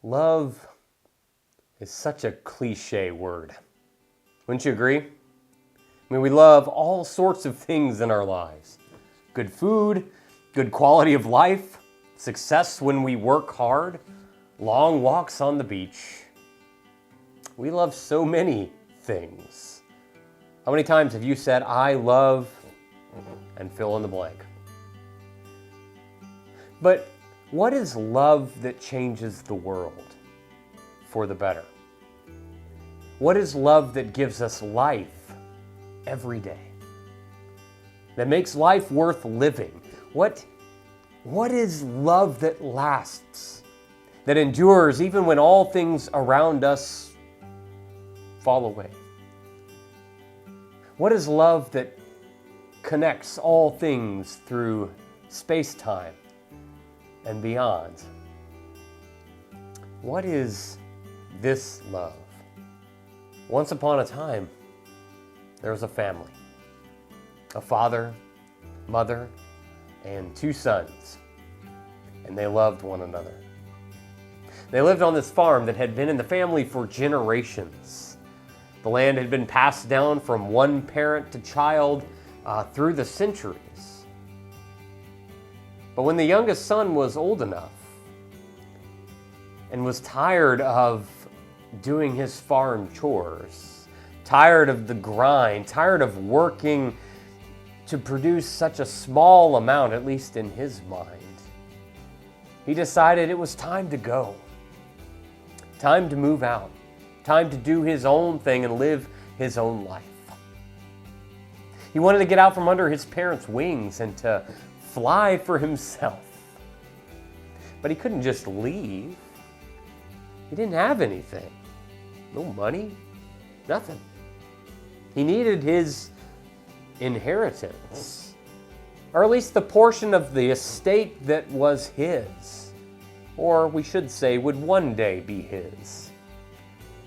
Love is such a cliche word. Wouldn't you agree? I mean, we love all sorts of things in our lives. Good food, good quality of life, success when we work hard, long walks on the beach. We love so many things. How many times have you said, I love, and fill in the blank? But what is love that changes the world for the better? What is love that gives us life every day? That makes life worth living? What is love that lasts? That endures even when all things around us fall away? What is love that connects all things through space-time and beyond? What is this love? Once upon a time, there was a family. A father, mother, and 2 sons. And they loved one another. They lived on this farm that had been in the family for generations. The land had been passed down from one parent to child through the centuries. But when the youngest son was old enough and was tired of doing his farm chores, tired of the grind, tired of working to produce such a small amount, at least in his mind, he decided it was time to go. Time to move out. Time to do his own thing and live his own life. He wanted to get out from under his parents' wings and to fly for himself. But he couldn't just leave. He didn't have anything. No money, nothing. He needed his inheritance, or at least the portion of the estate that was his, or we should say would one day be his.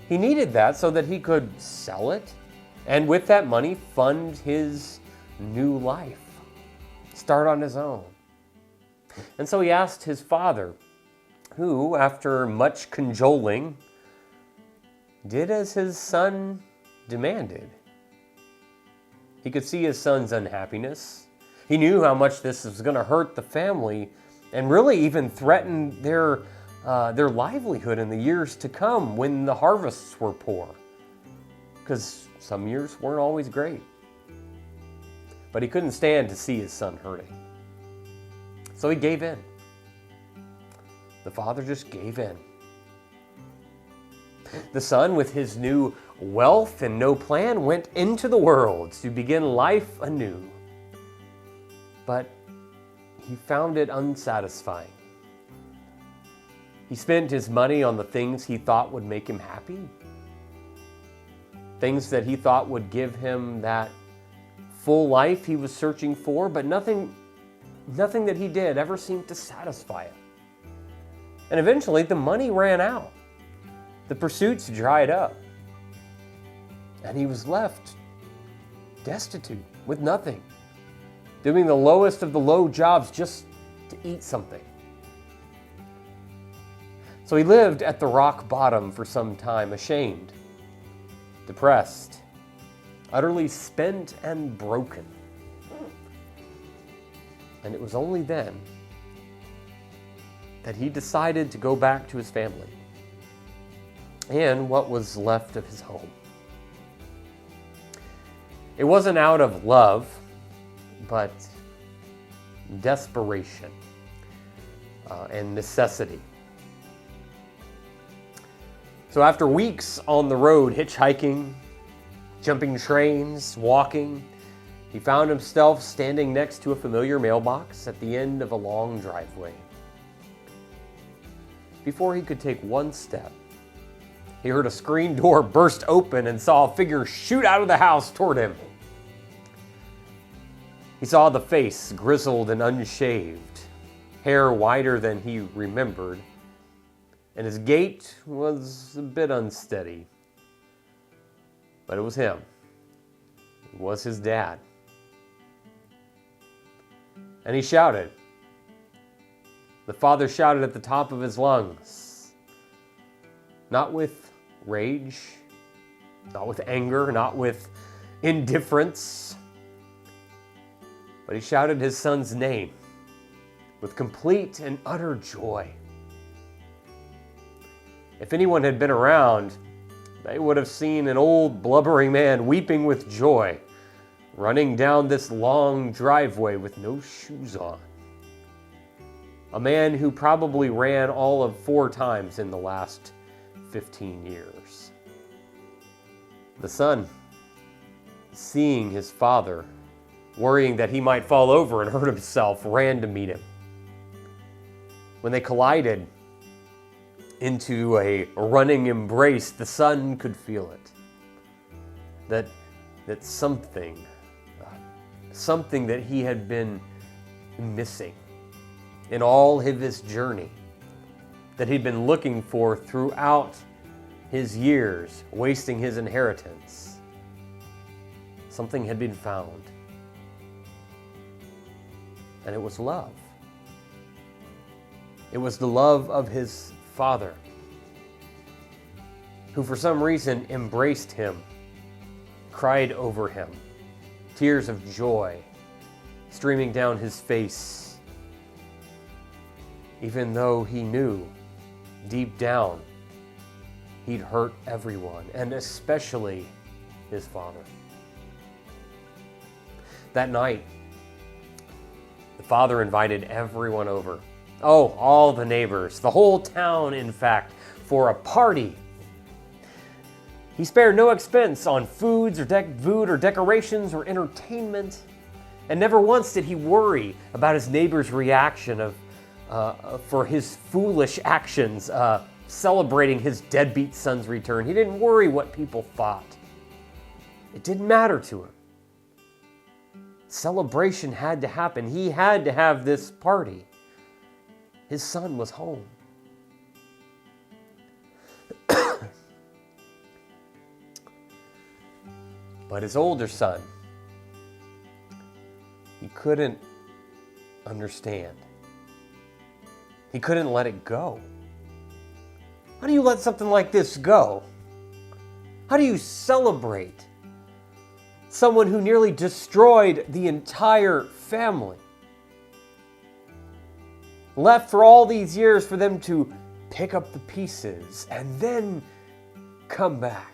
He needed that so that he could sell it, and with that money fund his new life, start on his own. And so he asked his father, who, after much cajoling, did as his son demanded. He could see his son's unhappiness. He knew how much this was going to hurt the family and really even threaten their livelihood in the years to come when the harvests were poor. Because some years weren't always great. But he couldn't stand to see his son hurting. So he gave in. The father just gave in. The son, with his new wealth and no plan, went into the world to begin life anew. But he found it unsatisfying. He spent his money on the things he thought would make him happy. Things that he thought would give him that full life he was searching for, but nothing that he did ever seemed to satisfy him. And eventually the money ran out. The pursuits dried up. And he was left destitute with nothing, doing the lowest of the low jobs just to eat something. So he lived at the rock bottom for some time, ashamed, depressed, utterly spent and broken. And it was only then that he decided to go back to his family and what was left of his home. It wasn't out of love, but desperation and necessity. So after weeks on the road, hitchhiking, jumping trains, walking, he found himself standing next to a familiar mailbox at the end of a long driveway. Before he could take one step, he heard a screen door burst open and saw a figure shoot out of the house toward him. He saw the face, grizzled and unshaved, hair whiter than he remembered, and his gait was a bit unsteady. But it was him. It was his dad. And he shouted. The father shouted at the top of his lungs, not with rage, not with anger, not with indifference, but he shouted his son's name with complete and utter joy. If anyone had been around, they would have seen an old blubbering man weeping with joy, running down this long driveway with no shoes on. A man who probably ran all of 4 times in the last 15 years. The son, seeing his father, worrying that he might fall over and hurt himself, ran to meet him. When they collided into a running embrace, the son could feel it. That something that he had been missing in all of his journey, that he'd been looking for throughout his years, wasting his inheritance. Something had been found. And it was love. It was the love of his father, who for some reason embraced him, cried over him, tears of joy streaming down his face, even though he knew deep down he'd hurt everyone, and especially his father. That night, the father invited everyone over. Oh, all the neighbors, the whole town, in fact, for a party. He spared no expense on food or decorations or entertainment, and never once did he worry about his neighbor's reaction for his foolish actions, celebrating his deadbeat son's return. He didn't worry what people thought. It didn't matter to him. Celebration had to happen. He had to have this party. His son was home. But his older son, he couldn't understand. He couldn't let it go. How do you let something like this go? How do you celebrate someone who nearly destroyed the entire family? Left for all these years for them to pick up the pieces and then come back.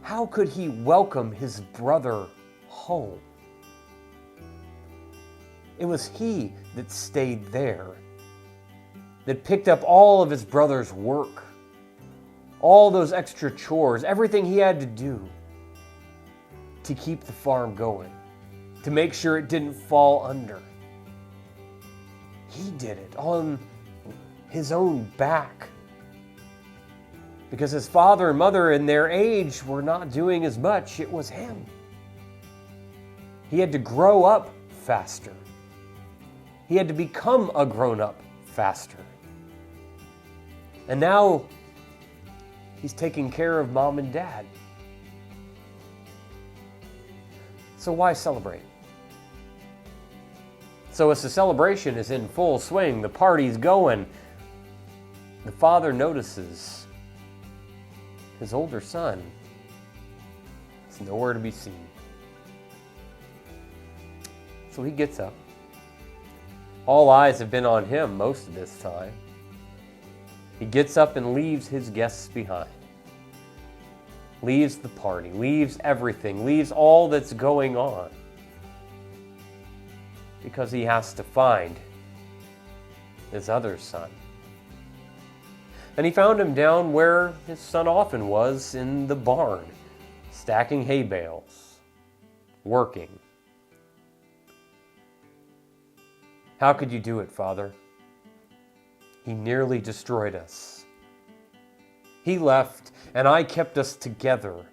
How could he welcome his brother home? It was he that stayed there, that picked up all of his brother's work, all those extra chores, everything he had to do to keep the farm going, to make sure it didn't fall under. He did it on his own back. Because his father and mother in their age were not doing as much, it was him. He had to grow up faster. He had to become a grown-up faster. And now he's taking care of mom and dad. So why celebrate? So as the celebration is in full swing, the party's going, the father notices his older son is nowhere to be seen. So he gets up. All eyes have been on him most of this time. He gets up and leaves his guests behind. Leaves the party, leaves everything, leaves all that's going on. Because he has to find his other son. And he found him down where his son often was, in the barn, stacking hay bales, working. How could you do it, Father? He nearly destroyed us. He left, and I kept us together.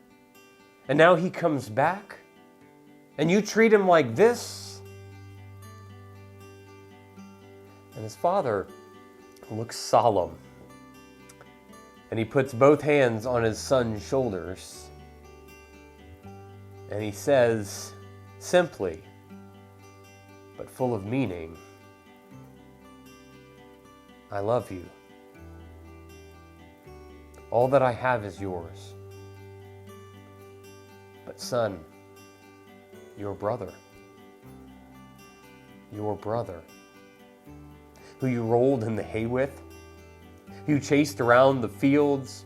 And now he comes back, and you treat him like this? And his father looks solemn. And he puts both hands on his son's shoulders. And he says, simply, but full of meaning, I love you. All that I have is yours. But son, your brother, who you rolled in the hay with, who you chased around the fields,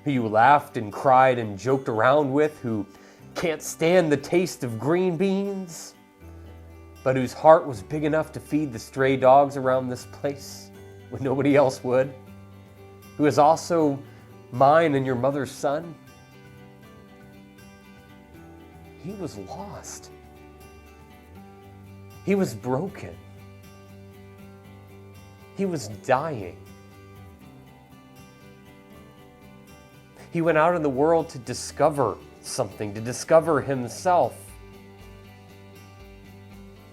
who you laughed and cried and joked around with, who can't stand the taste of green beans, but whose heart was big enough to feed the stray dogs around this place when nobody else would, who is also mine and your mother's son. He was lost. He was broken. He was dying. He went out in the world to discover something, to discover himself.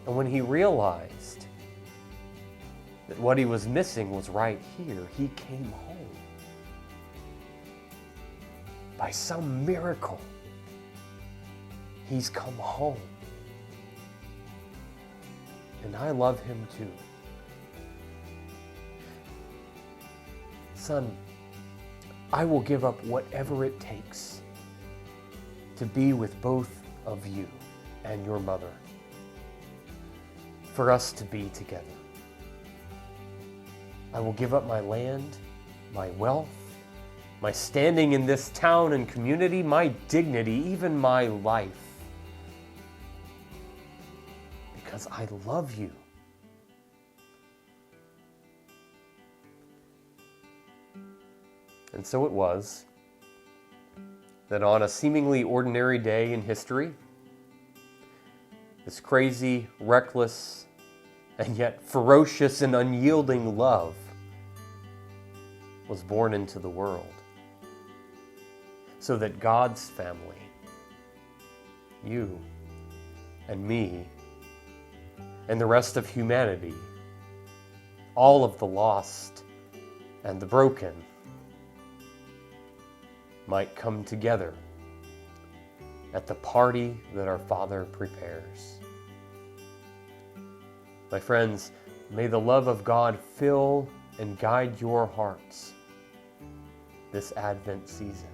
And when he realized that what he was missing was right here, he came home. By some miracle, he's come home. And I love him too. Son, I will give up whatever it takes to be with both of you and your mother, for us to be together. I will give up my land, my wealth, my standing in this town and community, my dignity, even my life, because I love you. And so it was that on a seemingly ordinary day in history, this crazy, reckless, and yet ferocious and unyielding love was born into the world, so that God's family, you and me, and the rest of humanity, all of the lost and the broken, might come together at the party that our Father prepares. My friends, may the love of God fill and guide your hearts this Advent season.